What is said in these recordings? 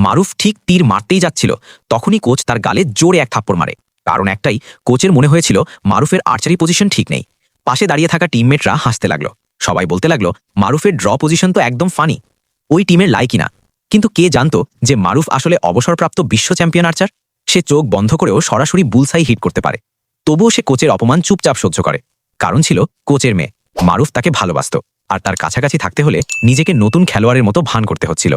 মারুফ ঠিক তীর মারতেই যাচ্ছিল, তখনই কোচ তার গালে জোরে এক থাপ্পড় মারে। কারণ একটাই, কোচের মনে হয়েছিল মারুফের আর্চারি পজিশন ঠিক নেই। পাশে দাঁড়িয়ে থাকা টিমমেটরা হাসতে লাগলো। সবাই বলতে লাগলো, মারুফের ড্র পজিশন তো একদম ফানি, ওই টিমের লাইকি না। কিন্তু কে জানতো যে মারুফ আসলে অবসরপ্রাপ্ত বিশ্ব চ্যাম্পিয়ন আর্চার। সে চোখ বন্ধ করেও সরাসরি বুলসাই হিট করতে পারে। তবুও সে কোচের অপমান চুপচাপ সহ্য করে। কারণ ছিল কোচের মেয়ে। মারুফ তাকে ভালোবাসত, আর তার কাছাকাছি থাকতে হলে নিজেকে নতুন খেলোয়াড়ের মতো ভান করতে হচ্ছিল।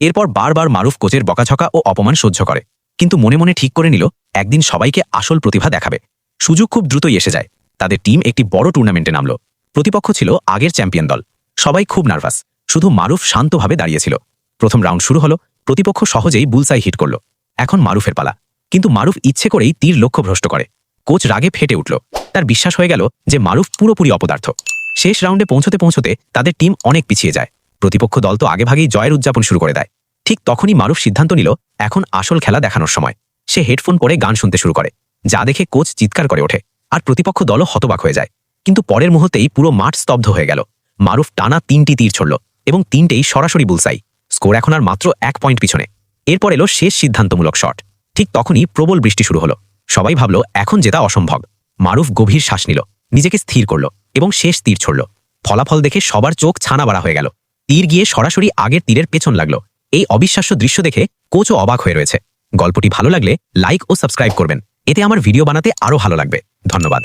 এরপর বারবার মারুফ কোচের বকাঝকা ও অপমান সহ্য করে, কিন্তু মনে মনে ঠিক করে নিল একদিন সবাইকে আসল প্রতিভা দেখাবে। সুযোগ খুব দ্রুতই এসে যায়। তাদের টিম একটি বড় টুর্নামেন্টে নামল। প্রতিপক্ষ ছিল আগের চ্যাম্পিয়ন দল। সবাই খুব নার্ভাস, শুধু মারুফ শান্তভাবে দাঁড়িয়েছিল। প্রথম রাউন্ড শুরু হলো। প্রতিপক্ষ সহজেই বুলসাই হিট করল। এখন মারুফের পালা। কিন্তু মারুফ ইচ্ছে করেই তীর লক্ষ্য ভ্রষ্ট করে। কোচ রাগে ফেটে উঠল। তার বিশ্বাস হয়ে গেল যে মারুফ পুরোপুরি অপদার্থ। শেষ রাউন্ডে পৌঁছতে পৌঁছতে তাদের টিম অনেক পিছিয়ে যায়। প্রতিপক্ষ দল তো আগেভাগেই জয়ের উদযাপন শুরু করে দেয়। ঠিক তখনই মারুফ সিদ্ধান্ত নিল এখন আসল খেলা দেখানোর সময়। সে হেডফোন পরে গান শুনতে শুরু করে, যা দেখে কোচ চিৎকার করে ওঠে। আর প্রতিপক্ষ দলও হতবাক হয়ে যায়। কিন্তু পরের মুহূর্তেই পুরো মাঠ স্তব্ধ হয়ে গেল। মারুফ টানা 3টি তীর ছড়ল এবং 3টেই সরাসরি বুলসাই। স্কোর এখন আর মাত্র 1 পয়েন্ট পিছনে। এরপর এলো শেষ সিদ্ধান্তমূলক শট। ঠিক তখনই প্রবল বৃষ্টি শুরু হলো। সবাই ভাবল এখন জেতা অসম্ভব। মারুফ গভীর শ্বাস নিল, নিজেকে স্থির করল এবং শেষ তীর ছড়ল। ফলাফল দেখে সবার চোখ ছানা বাড়া হয়ে গেল। তীর গিয়ে সরাসরি আগের তীরের পেছন লাগলো। এই অবিশ্বাস্য দৃশ্য দেখে কোচও অবাক হয়ে রয়েছে। গল্পটি ভালো লাগলে লাইক ও সাবস্ক্রাইব করবেন, এতে আমার ভিডিও বানাতে আরও ভালো লাগবে। ধন্যবাদ।